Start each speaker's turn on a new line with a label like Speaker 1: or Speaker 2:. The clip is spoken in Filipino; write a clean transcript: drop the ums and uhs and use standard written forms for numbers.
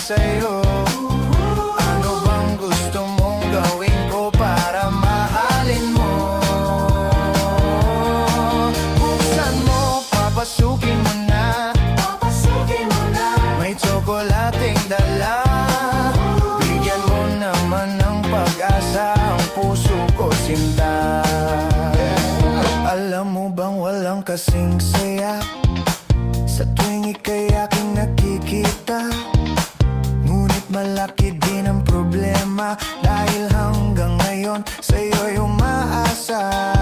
Speaker 1: sa'yo. Ano bang gusto mong gawin ko para mahalin mo? Buksan mo, papasukin mo na. May tsokolating dala. Bigyan mo naman ng pag-asa ang puso ko, sinta. Alam mo bang walang kasing saya sa tuwing ika'y aking nakikita? Ngunit malaki din ang problema dahil hanggang ngayon sa'yo'y umaasa.